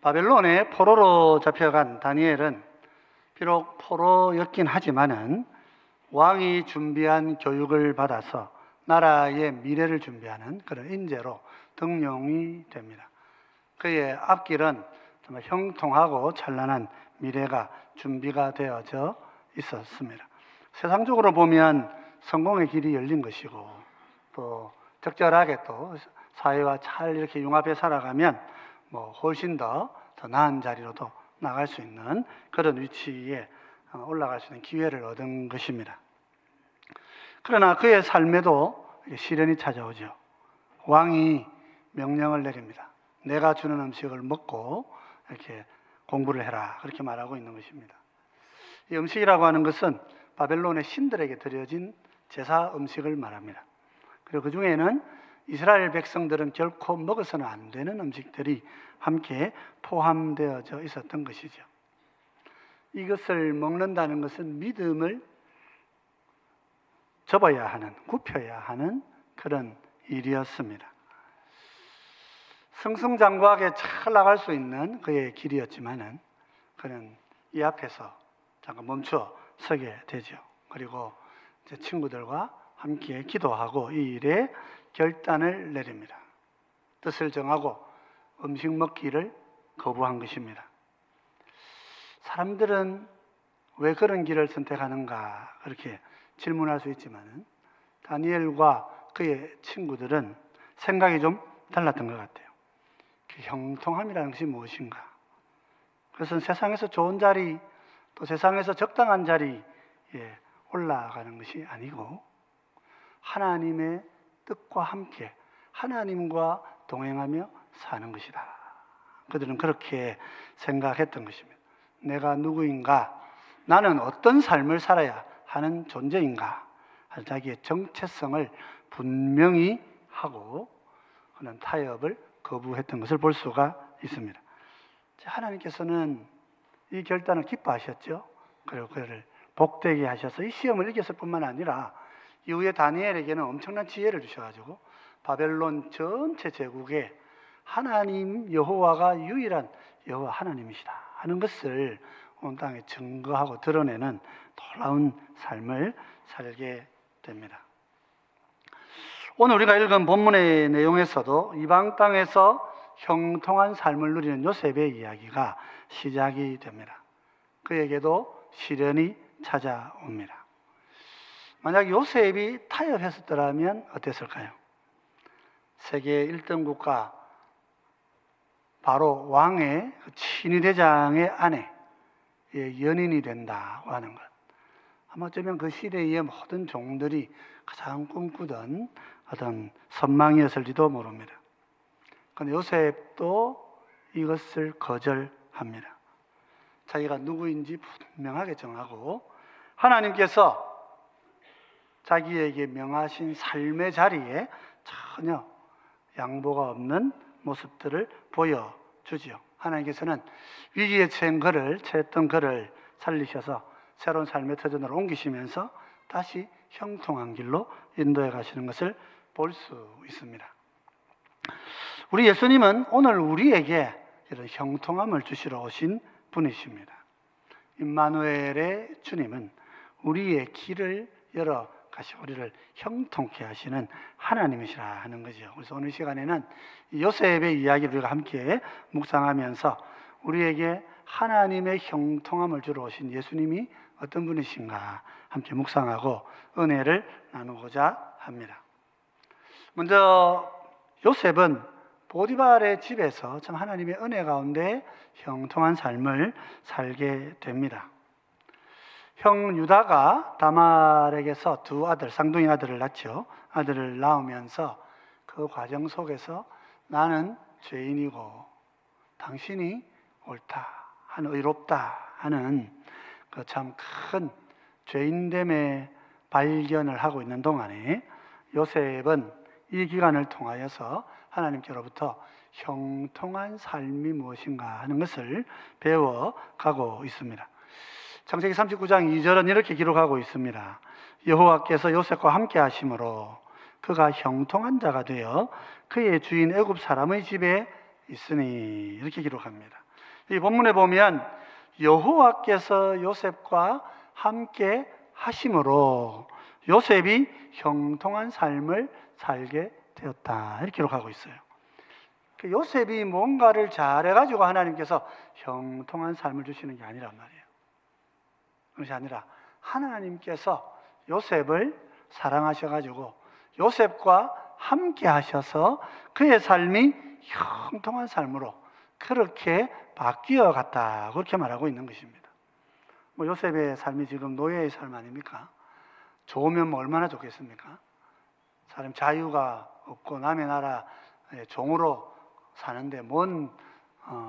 바벨론에 포로로 잡혀간 다니엘은 비록 포로였긴 하지만은 왕이 준비한 교육을 받아서 나라의 미래를 준비하는 그런 인재로 등용이 됩니다. 그의 앞길은 정말 형통하고 찬란한 미래가 준비가 되어져 있었습니다. 세상적으로 보면 성공의 길이 열린 것이고, 또 적절하게 또 사회와 잘 이렇게 융합해 살아가면 훨씬 더 나은 자리로도 나갈 수 있는 그런 위치에 올라갈 수 있는 기회를 얻은 것입니다. 그러나 그의 삶에도 시련이 찾아오죠. 왕이 명령을 내립니다. 내가 주는 음식을 먹고 이렇게 공부를 해라, 그렇게 말하고 있는 것입니다. 이 음식이라고 하는 것은 바벨론의 신들에게 드려진 제사 음식을 말합니다. 그리고 그 중에는 이스라엘 백성들은 결코 먹어서는 안 되는 음식들이 함께 포함되어져 있었던 것이죠. 이것을 먹는다는 것은 믿음을 접어야 하는, 굽혀야 하는 그런 일이었습니다. 승승장구하게 잘 나갈 수 있는 그의 길이었지만은 그는 이 앞에서 잠깐 멈춰 서게 되죠. 그리고 제 친구들과 함께 기도하고 이 일에 결단을 내립니다. 뜻을 정하고 음식 먹기를 거부한 것입니다. 사람들은 왜 그런 길을 선택하는가 그렇게 질문할 수 있지만 다니엘과 그의 친구들은 생각이 좀 달랐던 것 같아요. 그 형통함이라는 것이 무엇인가? 그것은 세상에서 좋은 자리, 또 세상에서 적당한 자리에 올라가는 것이 아니고 하나님의 뜻과 함께 하나님과 동행하며 사는 것이다. 그들은 그렇게 생각했던 것입니다. 내가 누구인가? 나는 어떤 삶을 살아야 하는 존재인가? 자기의 정체성을 분명히 하고 그는 타협을 거부했던 것을 볼 수가 있습니다. 하나님께서는 이 결단을 기뻐하셨죠. 그리고 그를 복되게 하셔서 이 시험을 이겼을 뿐만 아니라 이후에 다니엘에게는 엄청난 지혜를 주셔가지고 바벨론 전체 제국에 하나님 여호와가 유일한 여호와 하나님이시다 하는 것을 온 땅에 증거하고 드러내는 놀라운 삶을 살게 됩니다. 오늘 우리가 읽은 본문의 내용에서도 이방 땅에서 형통한 삶을 누리는 요셉의 이야기가 시작이 됩니다. 그에게도 시련이 찾아옵니다. 만약 요셉이 타협했었더라면 어땠을까요? 세계 1등 국가 바로 왕의 친위대장의 아내의 연인이 된다고 하는 것, 아마 어쩌면 그 시대의 모든 종들이 가장 꿈꾸던 어떤 선망이었을지도 모릅니다. 그런데 요셉도 이것을 거절합니다. 자기가 누구인지 분명하게 정하고 하나님께서 자기에게 명하신 삶의 자리에 전혀 양보가 없는 모습들을 보여주지요. 하나님께서는 위기에 처했던 그를 살리셔서 새로운 삶의 터전으로 옮기시면서 다시 형통한 길로 인도해 가시는 것을 볼 수 있습니다. 우리 예수님은 오늘 우리에게 이런 형통함을 주시러 오신 분이십니다. 임마누엘의 주님은 우리의 길을 열어 가시고 우리를 형통케 하시는 하나님이시라 하는 거죠. 그래서 오늘 시간에는 요셉의 이야기를 우리가 함께 묵상하면서 우리에게 하나님의 형통함을 주러 오신 예수님이 어떤 분이신가 함께 묵상하고 은혜를 나누고자 합니다. 먼저 요셉은 보디발의 집에서 참 하나님의 은혜 가운데 형통한 삶을 살게 됩니다. 형 유다가 다말에게서 두 아들, 쌍둥이 아들을 낳죠. 아들을 낳으면서 그 과정 속에서 나는 죄인이고 당신이 옳다, 의롭다 하는 그 참 큰 죄인됨의 발견을 하고 있는 동안에 요셉은 이 기간을 통하여서 하나님께로부터 형통한 삶이 무엇인가 하는 것을 배워가고 있습니다. 창세기 39장 2절은 이렇게 기록하고 있습니다. 여호와께서 요셉과 함께 하심으로 그가 형통한 자가 되어 그의 주인 애굽 사람의 집에 있으니, 이렇게 기록합니다. 이 본문에 보면 여호와께서 요셉과 함께 하심으로 요셉이 형통한 삶을 살게 되었다, 이렇게 기록하고 있어요. 요셉이 뭔가를 잘해가지고 하나님께서 형통한 삶을 주시는 게 아니란 말이에요. 그것이 아니라 하나님께서 요셉을 사랑하셔가지고 요셉과 함께 하셔서 그의 삶이 형통한 삶으로 그렇게 바뀌어 갔다, 그렇게 말하고 있는 것입니다. 요셉의 삶이 지금 노예의 삶 아닙니까? 좋으면 얼마나 좋겠습니까? 사람 자유가 없고 남의 나라 종으로 사는데 뭔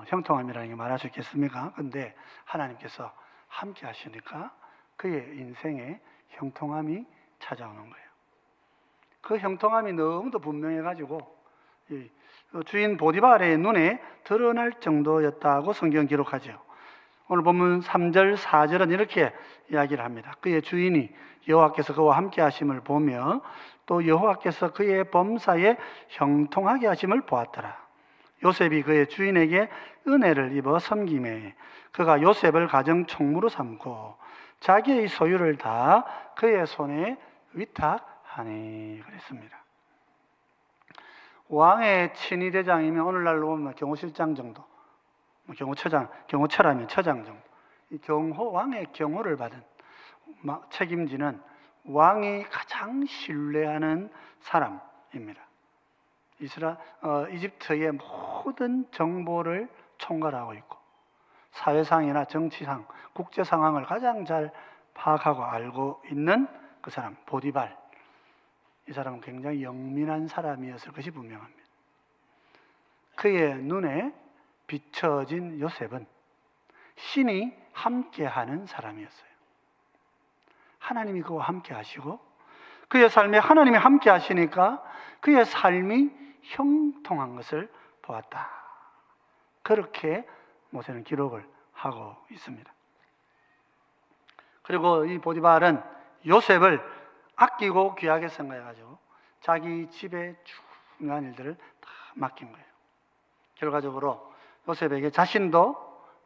형통함이라는 게 말할 수 있겠습니까? 근데 하나님께서 함께 하시니까 그의 인생에 형통함이 찾아오는 거예요. 그 형통함이 너무도 분명해가지고 주인 보디발의 눈에 드러날 정도였다고 성경 기록하죠. 오늘 본문 3절, 4절은 이렇게 이야기를 합니다. 그의 주인이 여호와께서 그와 함께 하심을 보며 또 여호와께서 그의 범사에 형통하게 하심을 보았더라. 요셉이 그의 주인에게 은혜를 입어 섬김에 그가 요셉을 가정 총무로 삼고 자기의 소유를 다 그의 손에 위탁하니, 그랬습니다. 왕의 친위대장이면 오늘날로 보면 경호실장 정도, 경호처라면 처장 정도, 이 왕의 경호를 받은 책임지는 왕이 가장 신뢰하는 사람입니다. 이집트의 모든 정보를 총괄하고 있고 사회상이나 정치상, 국제 상황을 가장 잘 파악하고 알고 있는 그 사람, 보디발. 이 사람은 굉장히 영민한 사람이었을 것이 분명합니다. 그의 눈에 비춰진 요셉은 신이 함께하는 사람이었어요. 하나님이 그와 함께 하시고 그의 삶에 하나님이 함께 하시니까 그의 삶이 형통한 것을 보았다, 그렇게 모세는 기록을 하고 있습니다. 그리고 이 보디발은 요셉을 아끼고 귀하게 생각해가지고 자기 집의 중요한 일들을 다 맡긴 거예요. 결과적으로 요셉에게 자신도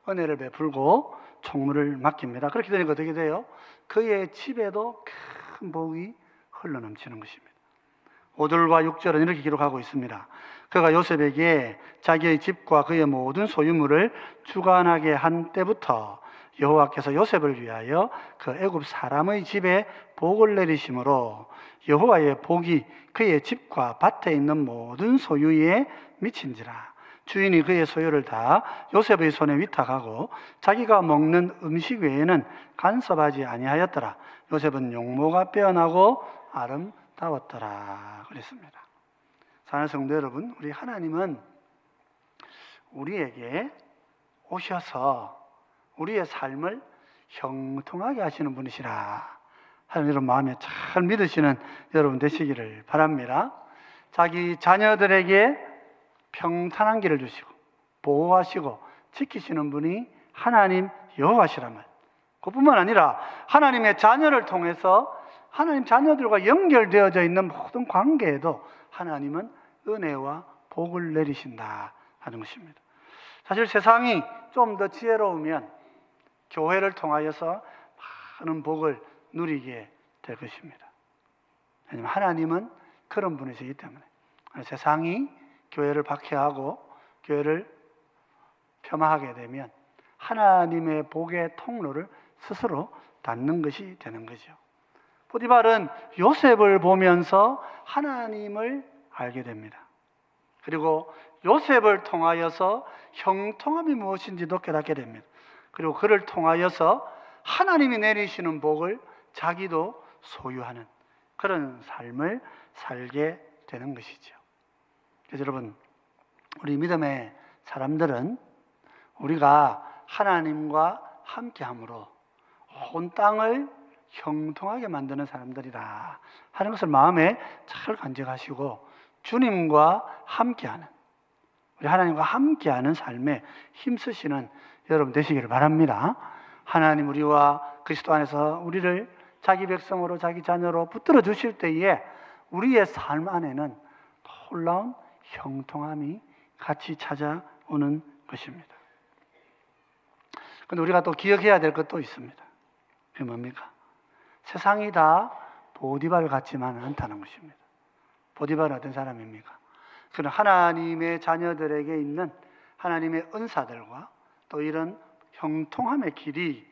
은혜를 베풀고 총무를 맡깁니다. 그렇게 되니까 어떻게 돼요? 그의 집에도 큰 복이 흘러넘치는 것입니다. 5절과 6절은 이렇게 기록하고 있습니다. 그가 요셉에게 자기의 집과 그의 모든 소유물을 주관하게 한 때부터 여호와께서 요셉을 위하여 그 애굽 사람의 집에 복을 내리심으로 여호와의 복이 그의 집과 밭에 있는 모든 소유에 미친지라. 주인이 그의 소유를 다 요셉의 손에 위탁하고 자기가 먹는 음식 외에는 간섭하지 아니하였더라. 요셉은 용모가 빼어나고 아름다웠더라, 그랬습니다. 사랑하는 성도 여러분, 우리 하나님은 우리에게 오셔서 우리의 삶을 형통하게 하시는 분이시라 하는 이런 마음에 잘 믿으시는 여러분 되시기를 바랍니다. 자기 자녀들에게 평탄한 길을 주시고 보호하시고 지키시는 분이 하나님 여호와시라면, 그뿐만 아니라 하나님의 자녀를 통해서 하나님 자녀들과 연결되어져 있는 모든 관계에도 하나님은 은혜와 복을 내리신다 하는 것입니다. 사실 세상이 좀 더 지혜로우면 교회를 통하여서 많은 복을 누리게 될 것입니다. 왜냐하면 하나님은 그런 분이시기 때문에. 세상이 교회를 박해하고 교회를 폄하하게 되면 하나님의 복의 통로를 스스로 닫는 것이 되는 거죠. 보디발은 요셉을 보면서 하나님을 알게 됩니다. 그리고 요셉을 통하여서 형통함이 무엇인지도 깨닫게 됩니다. 그리고 그를 통하여서 하나님이 내리시는 복을 자기도 소유하는 그런 삶을 살게 되는 것이죠. 그래서 여러분, 우리 믿음의 사람들은 우리가 하나님과 함께함으로 온 땅을 형통하게 만드는 사람들이다 하는 것을 마음에 잘 간직하시고 주님과 함께하는, 우리 하나님과 함께하는 삶에 힘쓰시는 여러분 되시기를 바랍니다. 하나님 우리와 그리스도 안에서 우리를 자기 백성으로 자기 자녀로 붙들어 주실 때에 우리의 삶 안에는 놀라운 형통함이 같이 찾아오는 것입니다. 근데 우리가 또 기억해야 될 것도 있습니다. 그게 뭡니까? 세상이 다 보디발 같지만은 않다는 것입니다. 보디발은 어떤 사람입니까? 그는 하나님의 자녀들에게 있는 하나님의 은사들과 또 이런 형통함의 길이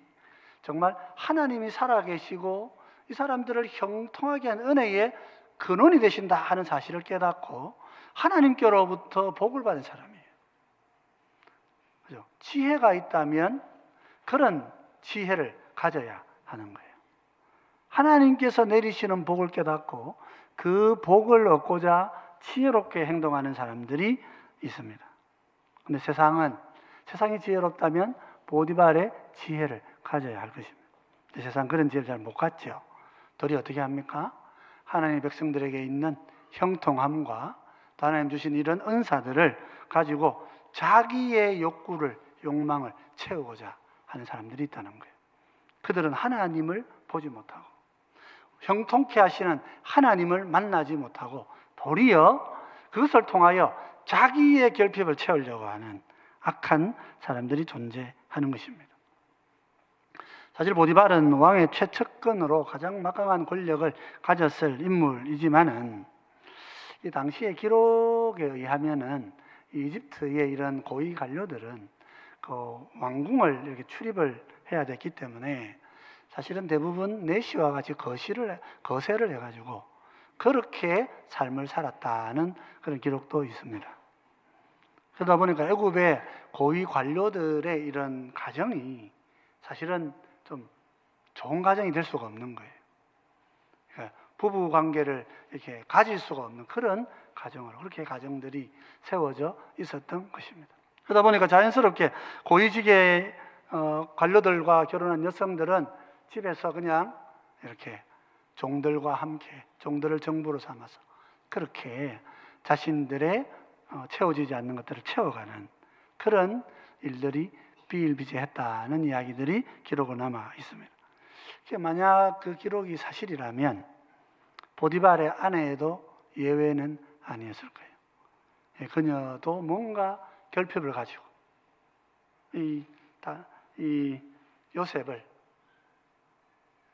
정말 하나님이 살아계시고 이 사람들을 형통하게 한 은혜의 근원이 되신다 하는 사실을 깨닫고 하나님께로부터 복을 받은 사람이에요. 그죠? 지혜가 있다면 그런 지혜를 가져야 하는 거예요. 하나님께서 내리시는 복을 깨닫고 그 복을 얻고자 지혜롭게 행동하는 사람들이 있습니다. 근데 세상이 지혜롭다면 보디발의 지혜를 가져야 할 것입니다. 근데 세상 그런 지혜를 잘 못 갖죠. 도리 어떻게 합니까? 하나님의 백성들에게 있는 형통함과 또 하나님 주신 이런 은사들을 가지고 자기의 욕망을 채우고자 하는 사람들이 있다는 거예요. 그들은 하나님을 보지 못하고 형통케 하시는 하나님을 만나지 못하고 도리어 그것을 통하여 자기의 결핍을 채우려고 하는 악한 사람들이 존재하는 것입니다. 사실 보디발은 왕의 최측근으로 가장 막강한 권력을 가졌을 인물이지만은 이 당시의 기록에 의하면은 이집트의 이런 고위 관료들은 그 왕궁을 이렇게 출입을 해야 됐기 때문에 사실은 대부분 내시와 같이 거세를 해가지고 그렇게 삶을 살았다는 그런 기록도 있습니다. 그러다 보니까 애굽의 고위 관료들의 이런 가정이 사실은 좀 좋은 가정이 될 수가 없는 거예요. 그러니까 부부 관계를 이렇게 가질 수가 없는 그런 가정으로 그렇게 가정들이 세워져 있었던 것입니다. 그러다 보니까 자연스럽게 고위직의 관료들과 결혼한 여성들은 집에서 그냥 이렇게 종들과 함께 종들을 정부로 삼아서 그렇게 자신들의 채워지지 않는 것들을 채워가는 그런 일들이 비일비재했다는 이야기들이 기록으로 남아 있습니다. 만약 그 기록이 사실이라면 보디발의 아내에도 예외는 아니었을 거예요. 그녀도 뭔가 결핍을 가지고 이 요셉을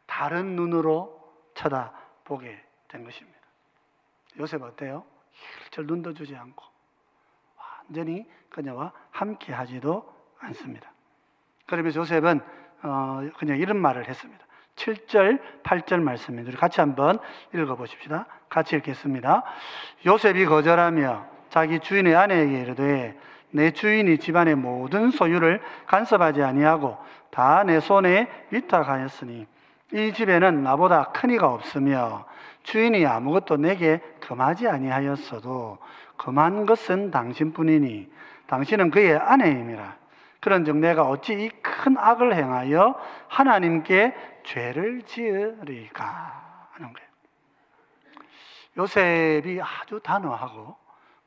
다른 눈으로 쳐다보게 된 것입니다. 요셉 어때요? 힐쩍 눈도 주지 않고 완전히 그녀와 함께 하지도 않습니다. 그러면서 요셉은 그냥 이런 말을 했습니다. 7절, 8절 말씀입니다. 우리 같이 한번 읽어보십시다. 같이 읽겠습니다. 요셉이 거절하며 자기 주인의 아내에게 이르되 내 주인이 집안의 모든 소유를 간섭하지 아니하고 다 내 손에 위탁하였으니 이 집에는 나보다 큰 이가 없으며 주인이 아무것도 내게 금하지 아니하였어도 금한 것은 당신뿐이니 당신은 그의 아내임이라. 그런즉 내가 어찌 이 큰 악을 행하여 하나님께 죄를 지으리까 하는 거예요. 요셉이 아주 단호하고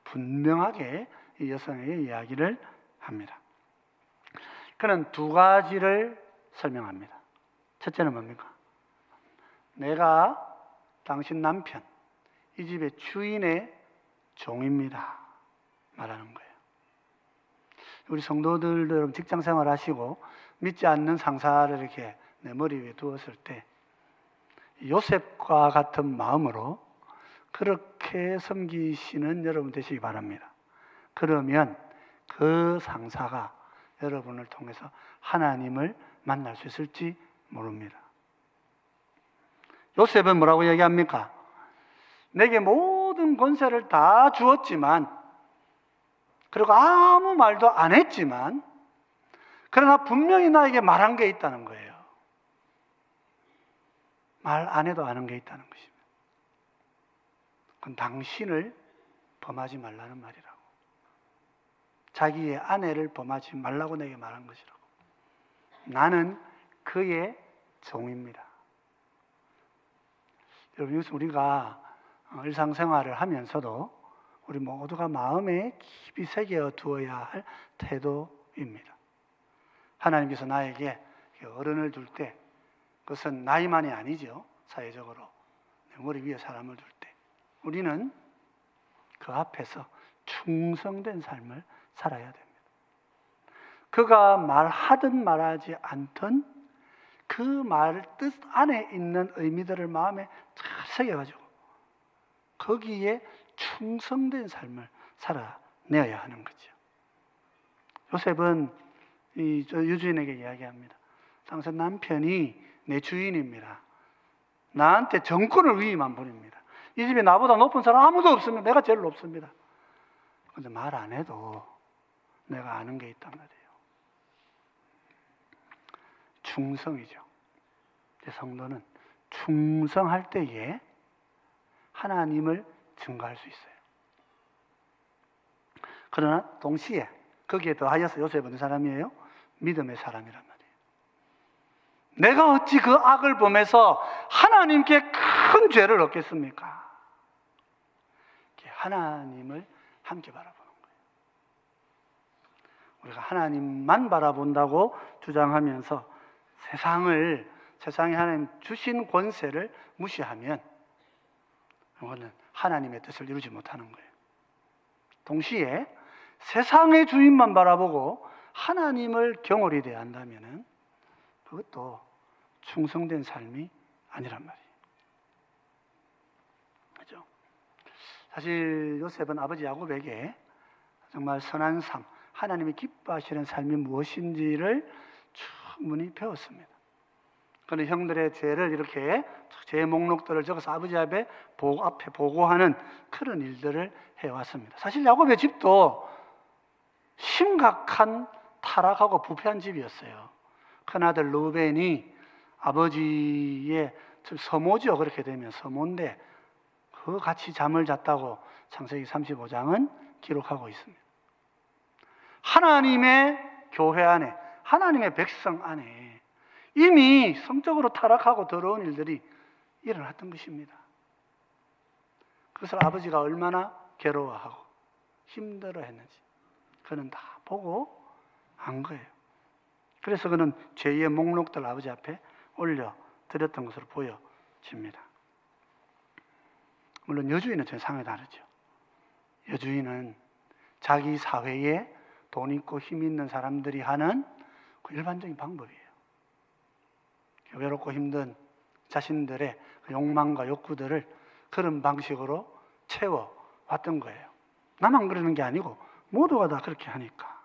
분명하게 이 여성에게 이야기를 합니다. 그는 두 가지를 설명합니다. 첫째는 뭡니까? 내가 당신 남편, 이 집의 주인의 종입니다 말하는 거예요. 우리 성도들도 여러분 직장 생활 하시고 믿지 않는 상사를 이렇게 내 머리 위에 두었을 때 요셉과 같은 마음으로 그렇게 섬기시는 여러분 되시기 바랍니다. 그러면 그 상사가 여러분을 통해서 하나님을 만날 수 있을지 모릅니다. 요셉은 뭐라고 얘기합니까? 내게 모든 권세를 다 주었지만 그리고 아무 말도 안 했지만 그러나 분명히 나에게 말한 게 있다는 거예요. 말 안 해도 아는 게 있다는 것입니다. 그건 당신을 범하지 말라는 말이라고. 자기의 아내를 범하지 말라고 내게 말한 것이라고. 나는 그의 종입니다. 여러분, 이것은 우리가 일상생활을 하면서도 우리 모두가 마음에 깊이 새겨 두어야 할 태도입니다. 하나님께서 나에게 어른을 둘 때 그것은 나이만이 아니죠. 사회적으로 내 머리 위에 사람을 둘 때 우리는 그 앞에서 충성된 삶을 살아야 됩니다. 그가 말하든 말하지 않든 그 말 뜻 안에 있는 의미들을 마음에 잘 새겨가지고 거기에 충성된 삶을 살아내어야 하는 거죠. 요셉은 유주인에게 이야기합니다. 당신 남편이 내 주인입니다. 나한테 정권을 위임한 분입니다. 이 집에 나보다 높은 사람 아무도 없습니다. 내가 제일 높습니다. 근데 말 안 해도 내가 아는 게 있단 말이에요. 충성이죠. 성도는 충성할 때에 하나님을 증거할 수 있어요. 그러나 동시에 거기에 더하여서 요셉은 어떤 사람이에요? 믿음의 사람이란 말이에요. 내가 어찌 그 악을 범해서 하나님께 큰 죄를 얻겠습니까? 하나님을 함께 바라보는 거예요. 우리가 하나님만 바라본다고 주장하면서 세상에 하나님 주신 권세를 무시하면 그거는 하나님의 뜻을 이루지 못하는 거예요. 동시에 세상의 주인만 바라보고 하나님을 경홀히 대한다면 그것도 충성된 삶이 아니란 말이에요. 그렇죠? 사실 요셉은 아버지 야곱에게 정말 선한 삶, 하나님이 기뻐하시는 삶이 무엇인지를 충분히 배웠습니다. 그런 형들의 죄를 이렇게 죄 목록들을 적어서 아버지 앞에 보고하는 그런 일들을 해왔습니다. 사실 야곱의 집도 심각한 타락하고 부패한 집이었어요. 큰아들 르우벤이 아버지의 서모죠. 그렇게 되면 서모인데 그 같이 잠을 잤다고 창세기 35장은 기록하고 있습니다. 하나님의 교회 안에, 하나님의 백성 안에 이미 성적으로 타락하고 더러운 일들이 일어났던 것입니다. 그것을 아버지가 얼마나 괴로워하고 힘들어했는지 그는 다 보고 한 거예요. 그래서 그는 죄의 목록들 아버지 앞에 올려드렸던 것으로 보여집니다. 물론 여주인은 전혀 상황이 다르죠. 여주인은 자기 사회에 돈 있고 힘 있는 사람들이 하는 그 일반적인 방법이에요. 외롭고 힘든 자신들의 욕망과 욕구들을 그런 방식으로 채워왔던 거예요. 나만 그러는 게 아니고 모두가 다 그렇게 하니까.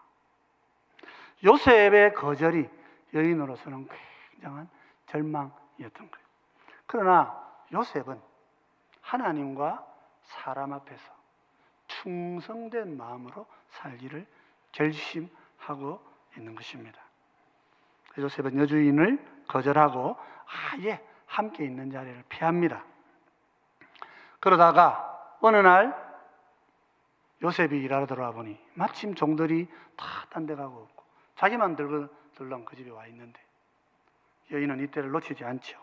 요셉의 거절이 여인으로서는 굉장한 절망이었던 거예요. 그러나 요셉은 하나님과 사람 앞에서 충성된 마음으로 살기를 결심하고 있는 것입니다. 요셉은 여주인을 거절하고 아예 함께 있는 자리를 피합니다. 그러다가 어느 날 요셉이 일하러 들어와 보니 마침 종들이 다 딴 데 가고 없고 자기만 들렁 그 집에 와 있는데 여인은 이때를 놓치지 않죠.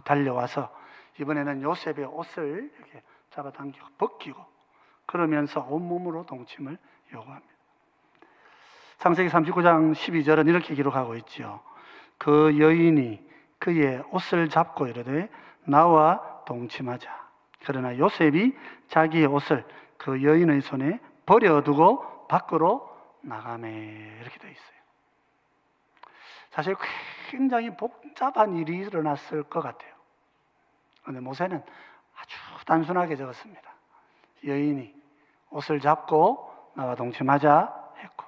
달려와서 이번에는 요셉의 옷을 이렇게 잡아당기고 벗기고 그러면서 온몸으로 동침을 요구합니다. 창세기 39장 12절은 이렇게 기록하고 있죠. 그 여인이 그의 옷을 잡고 이르되 나와 동침하자. 그러나 요셉이 자기의 옷을 그 여인의 손에 버려두고 밖으로 나가매. 이렇게 되어 있어요. 사실 굉장히 복잡한 일이 일어났을 것 같아요. 그런데 모세는 아주 단순하게 적었습니다. 여인이 옷을 잡고 나와 동침하자 했고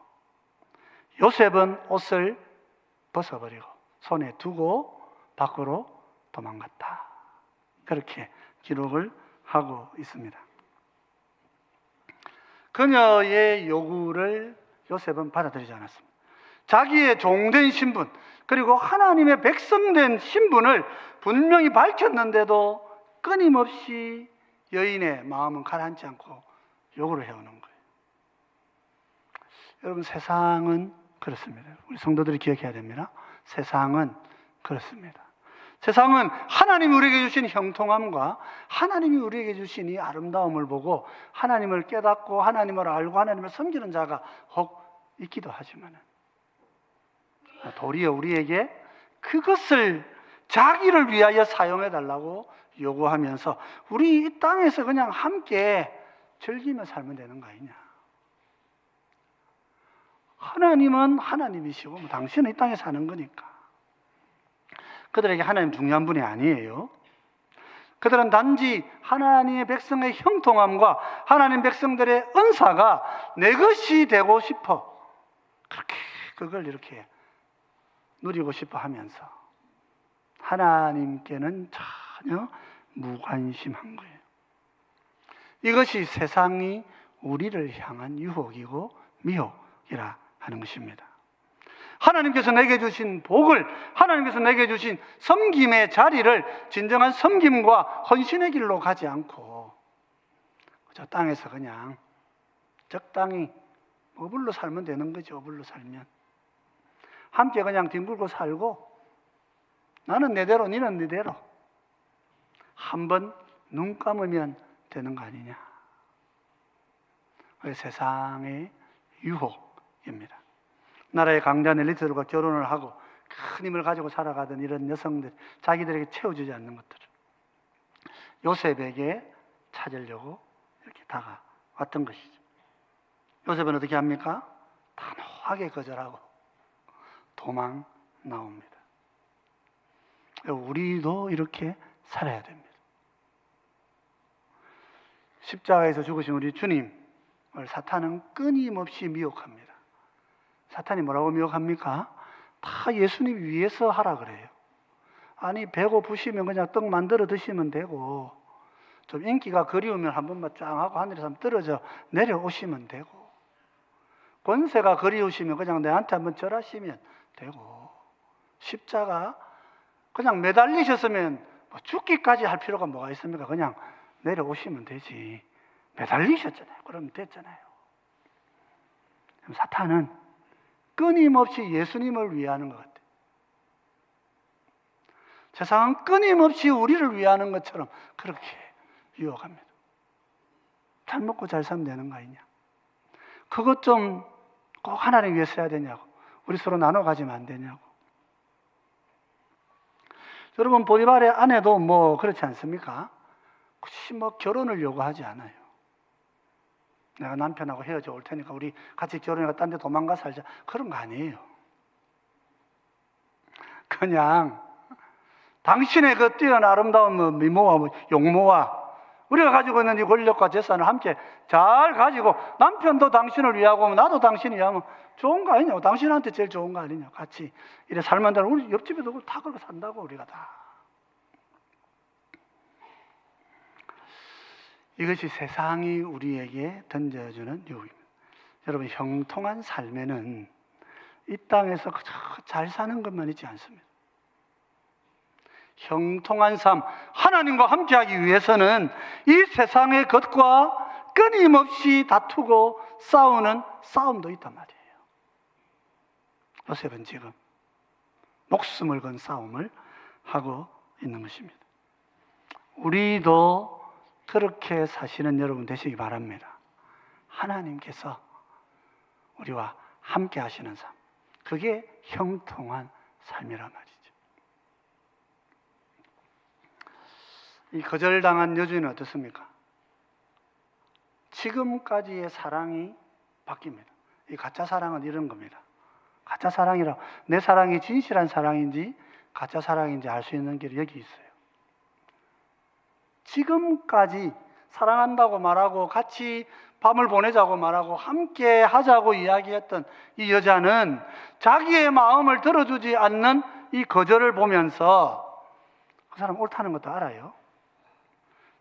요셉은 옷을 벗어버리고 손에 두고 밖으로 도망갔다. 그렇게 기록을 하고 있습니다. 그녀의 요구를 요셉은 받아들이지 않았습니다. 자기의 종된 신분 그리고 하나님의 백성된 신분을 분명히 밝혔는데도 끊임없이 여인의 마음은 가라앉지 않고 요구를 해오는 거예요. 여러분 세상은 그렇습니다. 우리 성도들이 기억해야 됩니다. 세상은 그렇습니다. 세상은 하나님이 우리에게 주신 형통함과 하나님이 우리에게 주신 이 아름다움을 보고 하나님을 깨닫고 하나님을 알고 하나님을 섬기는 자가 혹 있기도 하지만 도리어 우리에게 그것을 자기를 위하여 사용해 달라고 요구하면서 우리 이 땅에서 그냥 함께 즐기며 살면 되는 거 아니냐. 하나님은 하나님이시고 당신은 이 땅에 사는 거니까. 그들에게 하나님 중요한 분이 아니에요. 그들은 단지 하나님의 백성의 형통함과 하나님 백성들의 은사가 내 것이 되고 싶어 그렇게 그걸 이렇게 누리고 싶어 하면서 하나님께는 전혀 무관심한 거예요. 이것이 세상이 우리를 향한 유혹이고 미혹이라 하는 것입니다. 하나님께서 내게 주신 복을, 하나님께서 내게 주신 섬김의 자리를 진정한 섬김과 헌신의 길로 가지 않고 저 땅에서 그냥 적당히 어불로 살면 되는 거죠. 어불로 살면 함께 그냥 뒹굴고 살고 나는 내대로 니는 니대로 한번 눈 감으면 되는 거 아니냐. 그게 세상의 유혹입니다. 나라의 강자한 엘리트들과 결혼을 하고 큰 힘을 가지고 살아가던 이런 여성들, 자기들에게 채워주지 않는 것들을 요셉에게 찾으려고 이렇게 다가왔던 것이죠. 요셉은 어떻게 합니까? 단호하게 거절하고 도망 나옵니다. 우리도 이렇게 살아야 됩니다. 십자가에서 죽으신 우리 주님을 사탄은 끊임없이 미혹합니다. 사탄이 뭐라고 미혹합니까? 다 예수님 위해서 하라 그래요. 아니 배고프시면 그냥 떡 만들어 드시면 되고 좀 인기가 그리우면 한 번만 쫙 하고 하늘에서 한번 떨어져 내려오시면 되고 권세가 그리우시면 그냥 내한테 한번 절하시면 되고 십자가 그냥 매달리셨으면 뭐 죽기까지 할 필요가 뭐가 있습니까? 그냥 내려오시면 되지. 매달리셨잖아요. 그러면 됐잖아요. 사탄은 끊임없이 예수님을 위하는 것 같아요. 세상은 끊임없이 우리를 위하는 것처럼 그렇게 유혹합니다. 잘 먹고 잘 살면 되는 거 아니냐. 그것 좀 꼭 하나님 위해서 해야 되냐고. 우리 서로 나눠 가지면 안 되냐고. 여러분 보디발의 아내도 뭐 그렇지 않습니까? 혹시 뭐 결혼을 요구하지 않아요. 내가 남편하고 헤어져 올 테니까 우리 같이 결혼해서 딴 데 도망가 살자. 그런 거 아니에요. 그냥 당신의 그 뛰어난 아름다운 미모와 용모와 우리가 가지고 있는 이 권력과 재산을 함께 잘 가지고 남편도 당신을 위하고 나도 당신을 위하면 좋은 거 아니냐고. 당신한테 제일 좋은 거 아니냐고. 같이 이래 살면 되는 우리 옆집에도 다 그렇게 산다고 우리가 다. 이것이 세상이 우리에게 던져주는 유혹입니다. 여러분 형통한 삶에는 이 땅에서 잘 사는 것만 있지 않습니다. 형통한 삶, 하나님과 함께하기 위해서는 이 세상의 것과 끊임없이 다투고 싸우는 싸움도 있단 말이에요. 요셉은 지금 목숨을 건 싸움을 하고 있는 것입니다. 우리도 그렇게 사시는 여러분 되시기 바랍니다. 하나님께서 우리와 함께 하시는 삶, 그게 형통한 삶이란 말이죠. 이 거절당한 여주인은 어떻습니까? 지금까지의 사랑이 바뀝니다. 이 가짜 사랑은 이런 겁니다. 가짜 사랑이라 내 사랑이 진실한 사랑인지 가짜 사랑인지 알 수 있는 길이 여기 있어요. 지금까지 사랑한다고 말하고 같이 밤을 보내자고 말하고 함께 하자고 이야기했던 이 여자는 자기의 마음을 들어주지 않는 이 거절을 보면서 그 사람 옳다는 것도 알아요.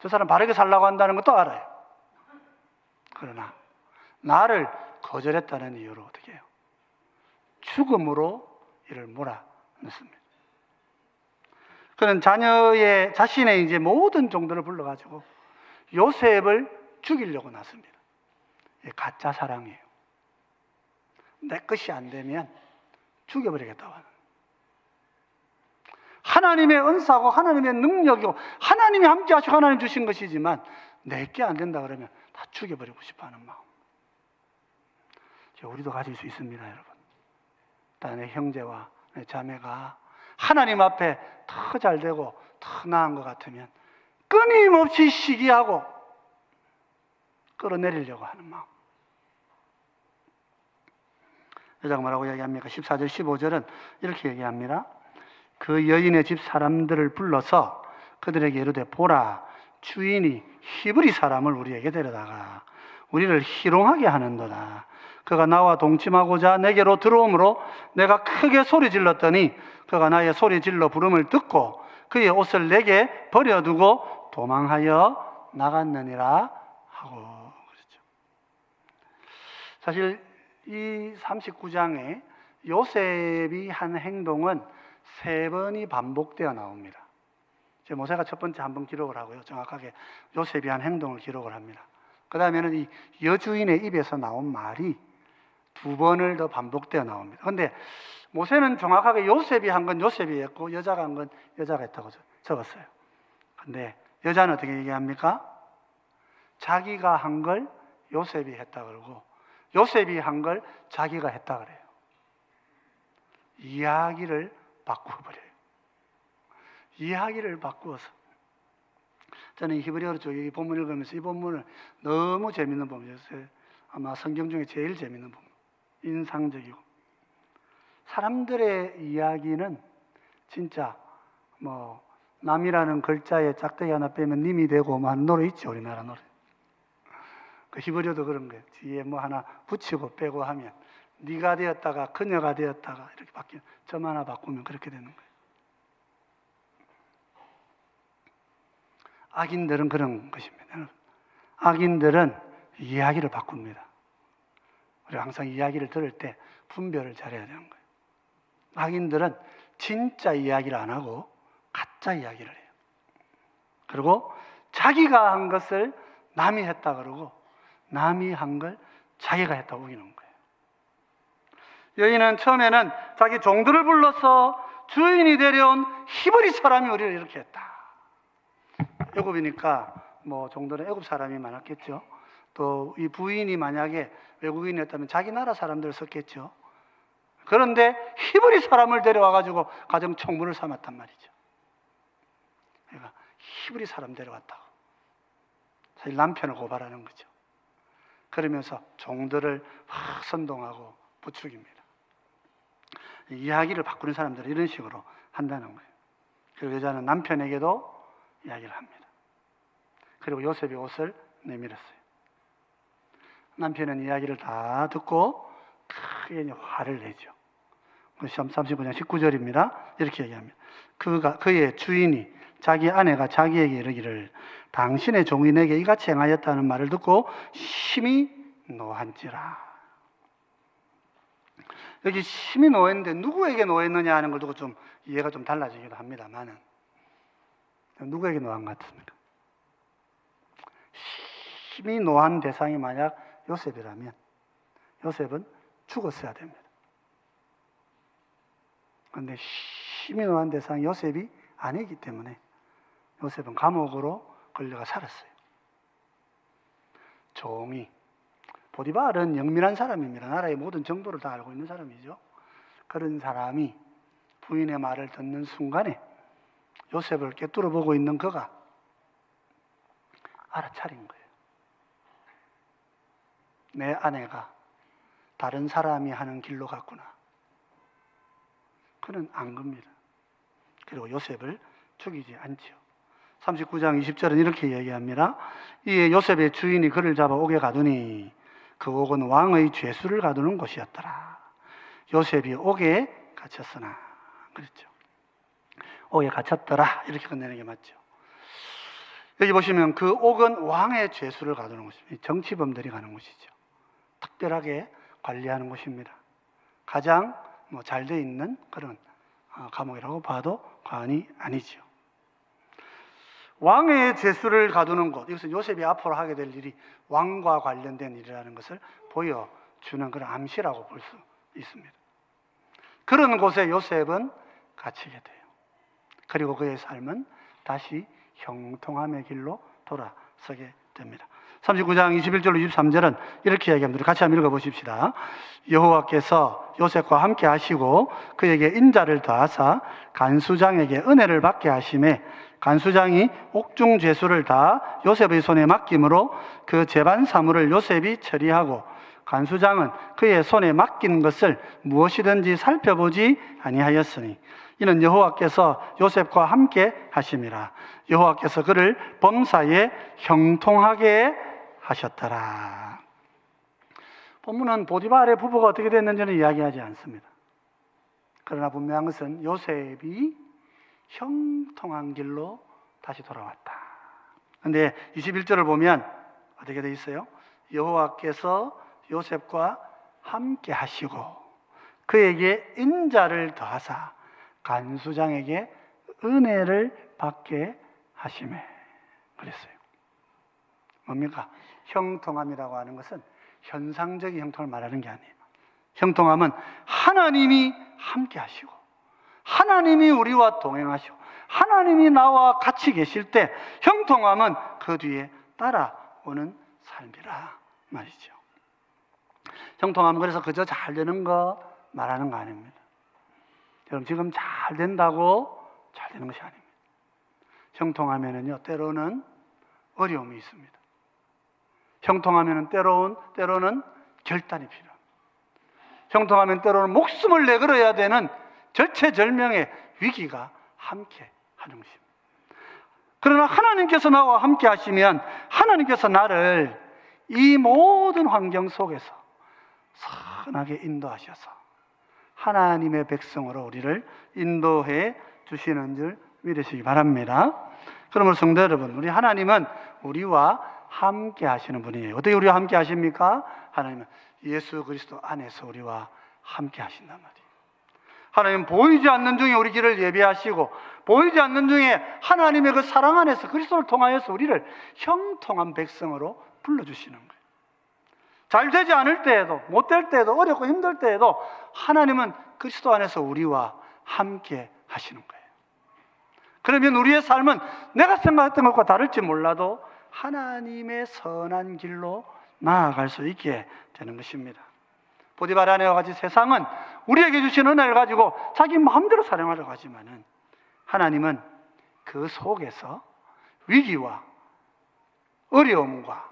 저 사람 바르게 살라고 한다는 것도 알아요. 그러나 나를 거절했다는 이유로 어떻게 해요? 죽음으로 이를 몰아넣습니다. 그는 자신의 이제 모든 종들을 불러가지고 요셉을 죽이려고 났습니다. 가짜 사랑이에요. 내 것이 안 되면 죽여버리겠다고 하는. 하나님의 은사고 하나님의 능력이고 하나님이 함께 하시고 하나님 주신 것이지만 내게 안 된다 그러면 다 죽여버리고 싶어하는 마음. 우리도 가질 수 있습니다, 여러분. 내 형제와 내 자매가 하나님 앞에 더 잘되고 더 나은 것 같으면 끊임없이 시기하고 끌어내리려고 하는 마음. 여자가 뭐라고 얘기합니까? 14절 15절은 이렇게 얘기합니다. 그 여인의 집 사람들을 불러서 그들에게 이르되 보라, 주인이 히브리 사람을 우리에게 데려다가 우리를 희롱하게 하는도다. 그가 나와 동침하고자 내게로 들어오므로 내가 크게 소리 질렀더니 그가 나의 소리 질러 부름을 듣고 그의 옷을 내게 버려두고 도망하여 나갔느니라 하고 그랬죠. 사실 이 39장에 요셉이 한 행동은 3번이 반복되어 나옵니다. 모세가 첫 번째 한번 기록을 하고요. 정확하게 요셉이 한 행동을 기록을 합니다. 그 다음에는 이 여주인의 입에서 나온 말이 2번을 더 반복되어 나옵니다. 그런데 모세는 정확하게 요셉이 한 건 요셉이 했고 여자가 한 건 여자가 했다고 적었어요. 그런데 여자는 어떻게 얘기합니까? 자기가 한 걸 요셉이 했다 그러고 요셉이 한 걸 자기가 했다 그래요. 이야기를 바꾸어버려요. 이야기를 바꾸어서. 저는 히브리어로 이 본문을 읽으면서 이 본문을 너무 재밌는 본문이었어요. 아마 성경 중에 제일 재밌는 본문. 인상적이고. 사람들의 이야기는 진짜 남이라는 글자에 짝대기 하나 빼면 님이 되고 한 노래 있죠. 우리나라 노래. 그 히브리어도 그런 거예요. 뒤에 하나 붙이고 빼고 하면 네가 되었다가 그녀가 되었다가 이렇게 바뀌는 점 하나 바꾸면 그렇게 되는 거예요. 악인들은 그런 것입니다. 악인들은 이야기를 바꿉니다. 우리가 항상 이야기를 들을 때 분별을 잘해야 되는 거예요. 악인들은 진짜 이야기를 안 하고 가짜 이야기를 해요. 그리고 자기가 한 것을 남이 했다 그러고 남이 한 걸 자기가 했다고 우기는 거예요. 여인은 처음에는 자기 종들을 불러서 주인이 데려온 히브리 사람이 우리를 이렇게 했다. 애굽이니까 종들은 애굽 사람이 많았겠죠. 또 이 부인이 만약에 외국인이었다면 자기 나라 사람들을 썼겠죠. 그런데 히브리 사람을 데려와가지고 가정 총무를 삼았단 말이죠. 그러니까 히브리 사람 데려왔다고. 사실 남편을 고발하는 거죠. 그러면서 종들을 확 선동하고 부추깁니다. 이야기를 바꾸는 사람들은 이런 식으로 한다는 거예요. 그리고 여자는 남편에게도 이야기를 합니다. 그리고 요셉이 옷을 내밀었어요. 남편은 이야기를 다 듣고 크게 화를 내죠. 39장 19절입니다. 이렇게 얘기합니다. 그의 주인이 자기 아내가 자기에게 이르기를 당신의 종이 내게 이같이 행하였다는 말을 듣고 심히 노한지라. 여기 심히 노했는데 누구에게 노했느냐 하는 걸 두고 좀 이해가 좀 달라지기도 합니다만은 누구에게 노한 것 같습니까? 심히 노한 대상이 만약 요셉이라면 요셉은 죽었어야 됩니다. 그런데 심히 노한 대상이 요셉이 아니기 때문에 요셉은 감옥으로 걸려가 살았어요. 종이 보디발은 영민한 사람입니다. 나라의 모든 정보를 다 알고 있는 사람이죠. 그런 사람이 부인의 말을 듣는 순간에 요셉을 꿰뚫어 보고 있는 그가 알아차린 거예요. 내 아내가 다른 사람이 하는 길로 갔구나. 그는 안 겁니다. 그리고 요셉을 죽이지 않지요. 39장 20절은 이렇게 얘기합니다. 이에 요셉의 주인이 그를 잡아 옥에 가두니 그 옥은 왕의 죄수를 가두는 곳이었더라. 요셉이 옥에 갇혔으나 그랬죠. 옥에 갇혔더라 이렇게 끝내는 게 맞죠. 여기 보시면 그 옥은 왕의 죄수를 가두는 곳입니다. 정치범들이 가는 곳이죠. 특별하게 관리하는 곳입니다. 가장 잘 돼 있는 그런 감옥이라고 봐도 과언이 아니죠. 왕의 죄수를 가두는 곳, 이것은 요셉이 앞으로 하게 될 일이 왕과 관련된 일이라는 것을 보여주는 그런 암시라고 볼 수 있습니다. 그런 곳에 요셉은 갇히게 돼요. 그리고 그의 삶은 다시 형통함의 길로 돌아서게 됩니다. 39장 21절로 23절은 이렇게 얘기합니다. 같이 한번 읽어보십시다. 여호와께서 요셉과 함께 하시고 그에게 인자를 더하사 간수장에게 은혜를 받게 하심에 간수장이 옥중 죄수를 다 요셉의 손에 맡김으로 그 재반 사물을 요셉이 처리하고 간수장은 그의 손에 맡긴 것을 무엇이든지 살펴보지 아니하였으니 이는 여호와께서 요셉과 함께 하심이라. 여호와께서 그를 범사에 형통하게 하셨더라. 본문은 보디발의 부부가 어떻게 됐는지는 이야기하지 않습니다. 그러나 분명한 것은 요셉이 형통한 길로 다시 돌아왔다. 그런데 21절을 보면 어떻게 되어 있어요? 여호와께서 요셉과 함께 하시고 그에게 인자를 더하사 간수장에게 은혜를 받게 하시매. 그랬어요. 뭡니까? 형통함이라고 하는 것은 현상적인 형통을 말하는 게 아니에요. 형통함은 하나님이 함께 하시고 하나님이 우리와 동행하시고 하나님이 나와 같이 계실 때 형통함은 그 뒤에 따라오는 삶이라 말이죠. 형통함은 그래서 그저 잘 되는 거 말하는 거 아닙니다. 여러분 지금 잘 된다고 잘 되는 것이 아닙니다. 형통하면은요 때로는 어려움이 있습니다. 형통하면은 때로는 결단이 필요합니다. 형통하면 때로는 목숨을 내걸어야 되는 절체절명의 위기가 함께 하는 것입니다. 그러나 하나님께서 나와 함께 하시면 하나님께서 나를 이 모든 환경 속에서 선하게 인도하셔서 하나님의 백성으로 우리를 인도해 주시는 줄 믿으시기 바랍니다. 그러므로 성도 여러분, 우리 하나님은 우리와 함께 하시는 분이에요. 어떻게 우리와 함께 하십니까? 하나님은 예수 그리스도 안에서 우리와 함께 하신단 말이에요. 하나님은 보이지 않는 중에 우리 길을 예비하시고 보이지 않는 중에 하나님의 그 사랑 안에서 그리스도를 통하여서 우리를 형통한 백성으로 불러주시는 거예요. 잘 되지 않을 때에도 못 될 때에도 어렵고 힘들 때에도 하나님은 그리스도 안에서 우리와 함께 하시는 거예요. 그러면 우리의 삶은 내가 생각했던 것과 다를지 몰라도 하나님의 선한 길로 나아갈 수 있게 되는 것입니다. 보디발 아내와 같이 세상은 우리에게 주신 은혜를 가지고 자기 마음대로 사용하려고 하지만은 하나님은 그 속에서 위기와 어려움과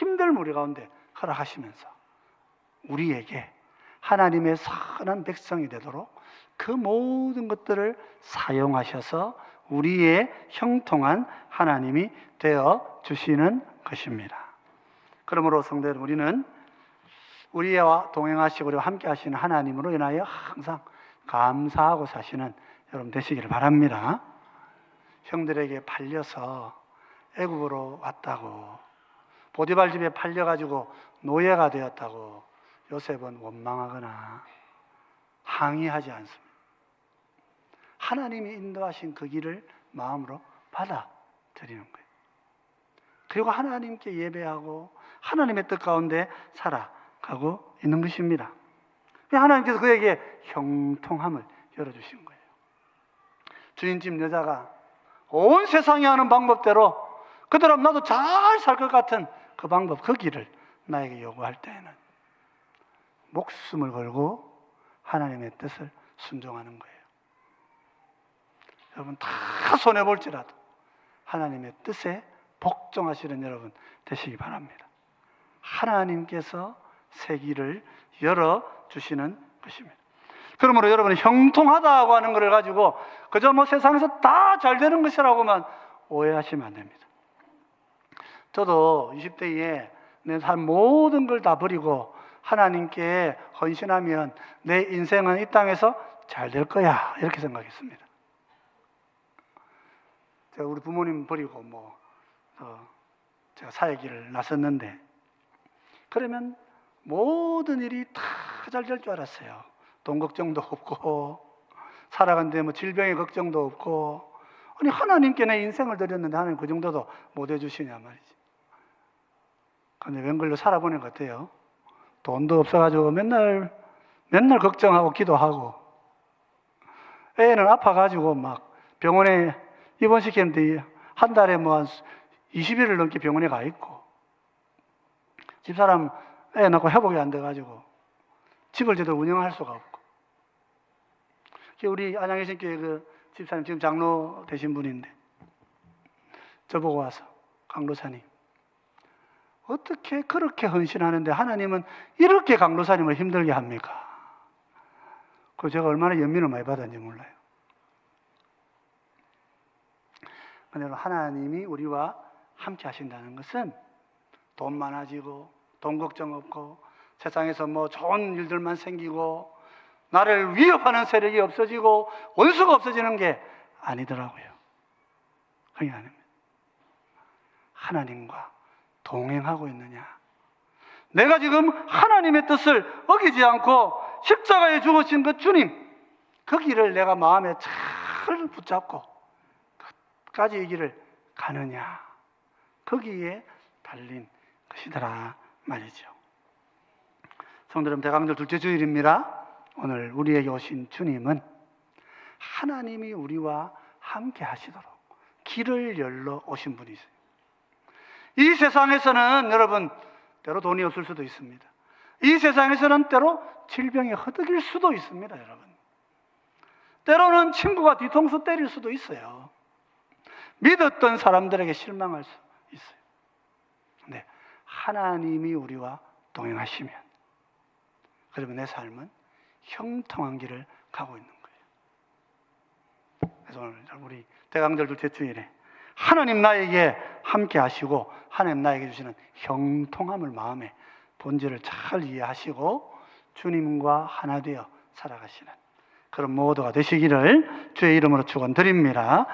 힘듦을 우리 가운데 허락하시면서 우리에게 하나님의 선한 백성이 되도록 그 모든 것들을 사용하셔서 우리의 형통한 하나님이 되어 주시는 것입니다. 그러므로 성도 여러분, 우리는 우리와 동행하시고 우리와 함께 하시는 하나님으로 인하여 항상 감사하고 사시는 여러분 되시기를 바랍니다. 형들에게 팔려서 애굽으로 왔다고, 보디발 집에 팔려가지고 노예가 되었다고 요셉은 원망하거나 항의하지 않습니다. 하나님이 인도하신 그 길을 마음으로 받아들이는 거예요. 그리고 하나님께 예배하고 하나님의 뜻 가운데 살아가고 있는 것입니다. 하나님께서 그에게 형통함을 열어주신 거예요. 주인집 여자가 온 세상이 하는 방법대로 그대로 나도 잘 살 것 같은 그 방법, 그 길을 나에게 요구할 때에는 목숨을 걸고 하나님의 뜻을 순종하는 거예요. 여러분 다 손해볼지라도 하나님의 뜻에 복종하시는 여러분 되시기 바랍니다. 하나님께서 새 길을 열어주시는 것입니다. 그러므로 여러분 형통하다고 하는 것을 가지고 그저 세상에서 다 잘 되는 것이라고만 오해하시면 안 됩니다. 저도 20대에 내 삶 모든 걸 다 버리고 하나님께 헌신하면 내 인생은 이 땅에서 잘 될 거야 이렇게 생각했습니다. 제가 우리 부모님 버리고 제가 사회 길을 나섰는데 그러면 모든 일이 다 잘 될 줄 알았어요. 돈 걱정도 없고 살아가는데 질병의 걱정도 없고 아니 하나님께 내 인생을 드렸는데 하나님 그 정도도 못 해주시냐 말이지. 근데 웬걸로 살아보는 것 같아요. 돈도 없어가지고 맨날 걱정하고 기도하고 애는 아파가지고 막 병원에 입원시켰는데 한 달에 한 20일을 넘게 병원에 가 있고 집사람 애 낳고 회복이 안 돼가지고 집을 제대로 운영할 수가 없고 우리 안양예신교회 그 집사님 지금 장로 되신 분인데 저보고 와서 강도사님 어떻게 그렇게 헌신하는데 하나님은 이렇게 강도사님을 힘들게 합니까? 그 제가 얼마나 연민을 많이 받았는지 몰라요. 그런데 하나님이 우리와 함께 하신다는 것은 돈 많아지고 돈 걱정 없고 세상에서 뭐 좋은 일들만 생기고 나를 위협하는 세력이 없어지고 원수가 없어지는 게 아니더라고요. 그게 아닙니다. 하나님과 동행하고 있느냐? 내가 지금 하나님의 뜻을 어기지 않고 십자가에 죽으신 그 주님, 그 길을 내가 마음에 잘 붙잡고 끝까지 이 길을 가느냐? 거기에 달린 것이더라 말이죠. 성도 여러분, 대강절 둘째 주일입니다. 오늘 우리에게 오신 주님은 하나님이 우리와 함께 하시도록 길을 열러 오신 분이세요. 이 세상에서는 여러분 때로 돈이 없을 수도 있습니다. 이 세상에서는 때로 질병이 허덕일 수도 있습니다. 여러분, 때로는 친구가 뒤통수 때릴 수도 있어요. 믿었던 사람들에게 실망할 수 있어요. 근데 하나님이 우리와 동행하시면 그러면 내 삶은 형통한 길을 가고 있는 거예요. 그래서 오늘 우리 대강절 둘째 주일에 하나님 나에게 함께 하시고 하나님 나에게 주시는 형통함을 마음에 본질을 잘 이해하시고 주님과 하나 되어 살아가시는 그런 모두가 되시기를 주의 이름으로 축원드립니다.